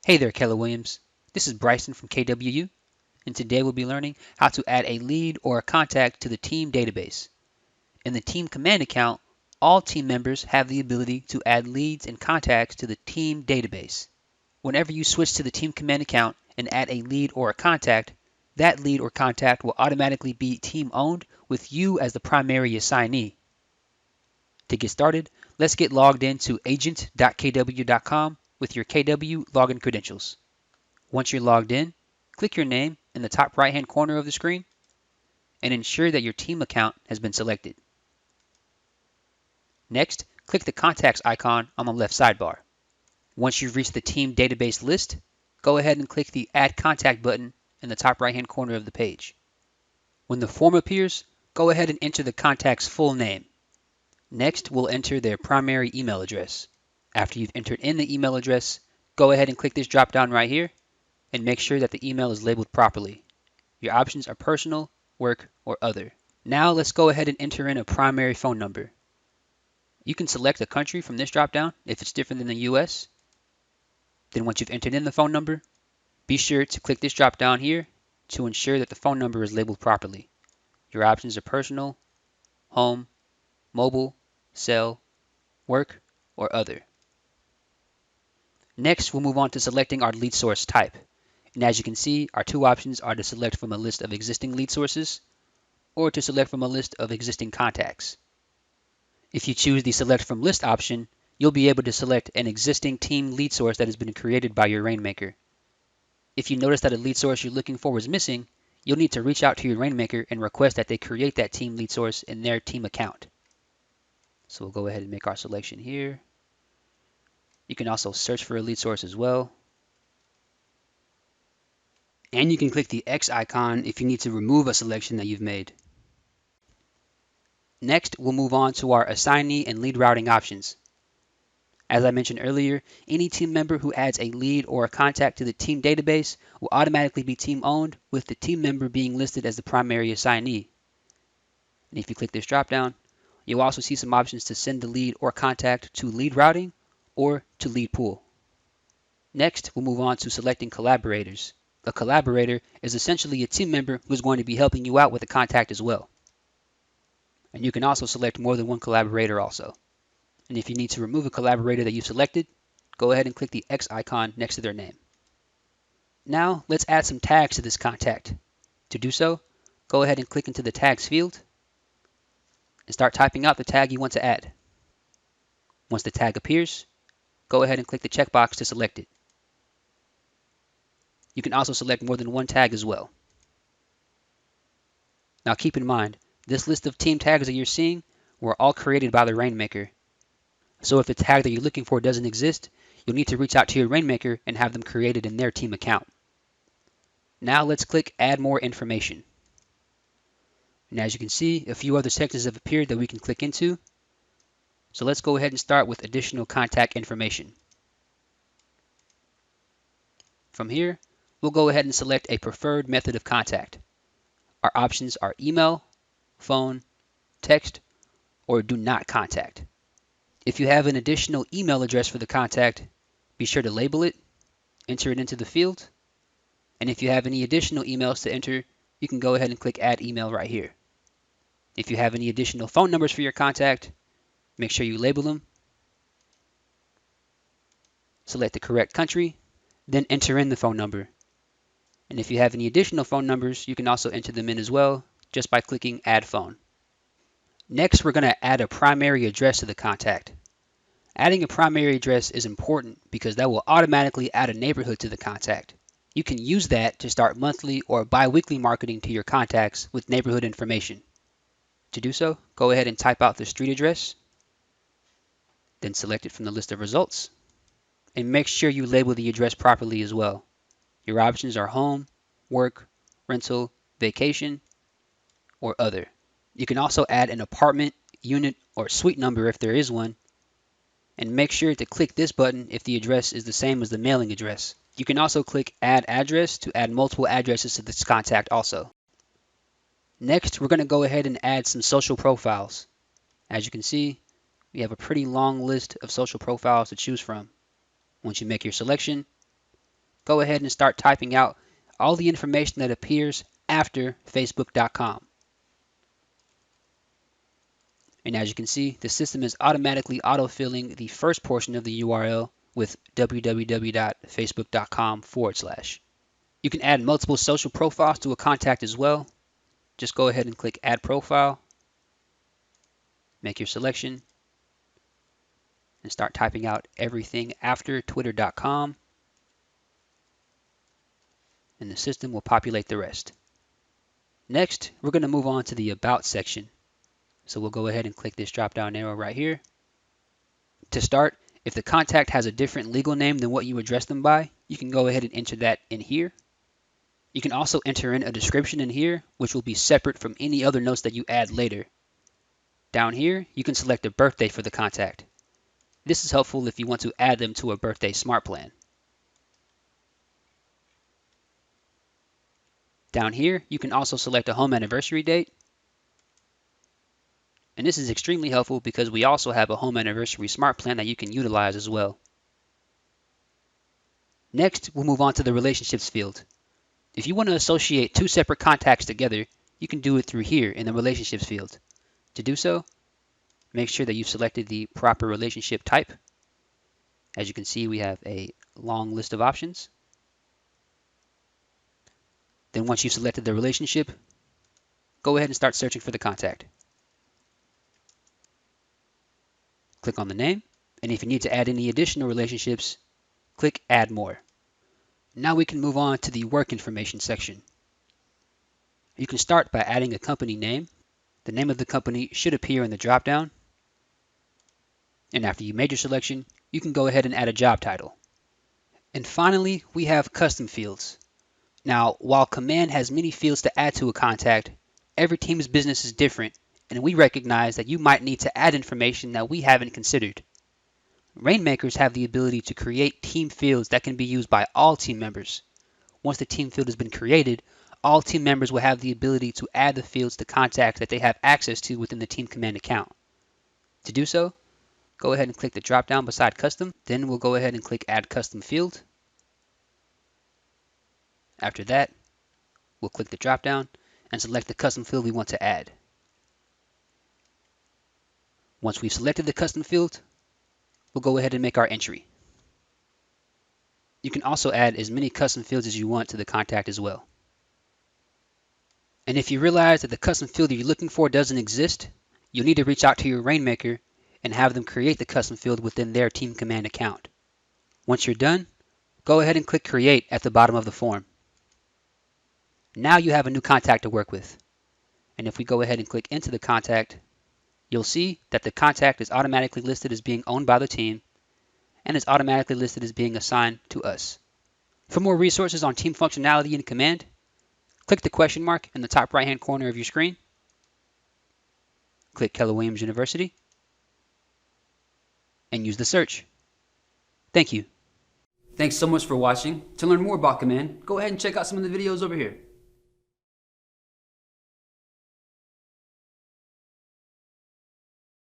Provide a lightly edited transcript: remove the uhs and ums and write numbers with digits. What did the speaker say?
Hey there, Keller Williams. This is Bryson from KWU, and today we'll be learning how to add a lead or a contact to the team database. In the team command account, all team members have the ability to add leads and contacts to the team database. Whenever you switch to the team command account and add a lead or a contact, that lead or contact will automatically be team owned with you as the primary assignee. To get started, let's get logged into agent.kw.com with your KW login credentials. Once you're logged in, click your name in the top right-hand corner of the screen and ensure that your team account has been selected. Next, click the contacts icon on the left sidebar. Once you've reached the team database list, go ahead and click the Add Contact button in the top right-hand corner of the page. When the form appears, go ahead and enter the contact's full name. Next, we'll enter their primary email address. After you've entered in the email address, go ahead and click this drop-down right here and make sure that the email is labeled properly. Your options are personal, work, or other. Now let's go ahead and enter in a primary phone number. You can select a country from this drop-down if it's different than the US. Then once you've entered in the phone number, be sure to click this drop-down here to ensure that the phone number is labeled properly. Your options are personal, home, mobile, cell, work, or other. Next, we'll move on to selecting our lead source type. And as you can see, our two options are to select from a list of existing lead sources or to select from a list of existing contacts. If you choose the Select from List option, you'll be able to select an existing team lead source that has been created by your Rainmaker. If you notice that a lead source you're looking for is missing, you'll need to reach out to your Rainmaker and request that they create that team lead source in their team account. So we'll go ahead and make our selection here. You can also search for a lead source as well. And you can click the X icon if you need to remove a selection that you've made. Next, we'll move on to our assignee and lead routing options. As I mentioned earlier, any team member who adds a lead or a contact to the team database will automatically be team owned, with the team member being listed as the primary assignee. And if you click this dropdown, you'll also see some options to send the lead or contact to lead routing or to lead pool. Next, we'll move on to selecting collaborators. A collaborator is essentially a team member who's going to be helping you out with a contact as well. And you can also select more than one collaborator also. And if you need to remove a collaborator that you've selected, go ahead and click the X icon next to their name. Now, let's add some tags to this contact. To do so, go ahead and click into the tags field and start typing out the tag you want to add. Once the tag appears, go ahead and click the checkbox to select it. You can also select more than one tag as well. Now keep in mind, this list of team tags that you're seeing were all created by the Rainmaker. So if the tag that you're looking for doesn't exist, you'll need to reach out to your Rainmaker and have them created in their team account. Now let's click Add More Information. And as you can see, a few other sections have appeared that we can click into. So let's go ahead and start with additional contact information. From here, we'll go ahead and select a preferred method of contact. Our options are email, phone, text, or do not contact. If you have an additional email address for the contact, be sure to label it, enter it into the field, and if you have any additional emails to enter, you can go ahead and click Add Email right here. If you have any additional phone numbers for your contact, make sure you label them, select the correct country, then enter in the phone number. And if you have any additional phone numbers, you can also enter them in as well, just by clicking Add Phone. Next, we're going to add a primary address to the contact. Adding a primary address is important because that will automatically add a neighborhood to the contact. You can use that to start monthly or bi-weekly marketing to your contacts with neighborhood information. To do so, go ahead and type out the street address, then select it from the list of results, and make sure you label the address properly as well. Your options are home, work, rental, vacation, or other. You can also add an apartment, unit, or suite number if there is one, and make sure to click this button if the address is the same as the mailing address. You can also click Add Address to add multiple addresses to this contact also. Next, we're going to go ahead and add some social profiles. As you can see, we have a pretty long list of social profiles to choose from. Once you make your selection, go ahead and start typing out all the information that appears after facebook.com. And as you can see, the system is automatically autofilling the first portion of the URL with www.facebook.com/. You can add multiple social profiles to a contact as well. Just go ahead and click Add Profile, make your selection, and start typing out everything after twitter.com, and the system will populate the rest. Next, we're going to move on to the About section. So we'll go ahead and click this drop-down arrow right here. To start, if the contact has a different legal name than what you address them by, you can go ahead and enter that in here. You can also enter in a description in here, which will be separate from any other notes that you add later. Down here, you can select a birthday for the contact. This is helpful if you want to add them to a birthday smart plan. Down here, you can also select a home anniversary date. And this is extremely helpful because we also have a home anniversary smart plan that you can utilize as well. Next, we'll move on to the relationships field. If you want to associate two separate contacts together, you can do it through here in the relationships field. To do so, make sure that you've selected the proper relationship type. As you can see, we have a long list of options. Then once you've selected the relationship, go ahead and start searching for the contact. Click on the name, and if you need to add any additional relationships, click Add More. Now we can move on to the work information section. You can start by adding a company name. The name of the company should appear in the drop-down. And after you made your selection, you can go ahead and add a job title. And finally, we have custom fields. Now, while Command has many fields to add to a contact, every team's business is different, and we recognize that you might need to add information that we haven't considered. Rainmakers have the ability to create team fields that can be used by all team members. Once the team field has been created, all team members will have the ability to add the fields to contacts that they have access to within the Team Command account. To do so, go ahead and click the drop-down beside Custom. Then we'll go ahead and click Add Custom Field. After that, we'll click the drop-down and select the custom field we want to add. Once we've selected the custom field, we'll go ahead and make our entry. You can also add as many custom fields as you want to the contact as well. And if you realize that the custom field that you're looking for doesn't exist, you'll need to reach out to your Rainmaker and have them create the custom field within their Team Command account. Once you're done, go ahead and click Create at the bottom of the form. Now you have a new contact to work with. And if we go ahead and click into the contact, you'll see that the contact is automatically listed as being owned by the team and is automatically listed as being assigned to us. For more resources on team functionality in Command, click the question mark in the top right-hand corner of your screen. Click Keller Williams University and use the search. Thank you. Thanks so much for watching. To learn more about Command, go ahead and check out some of the videos over here.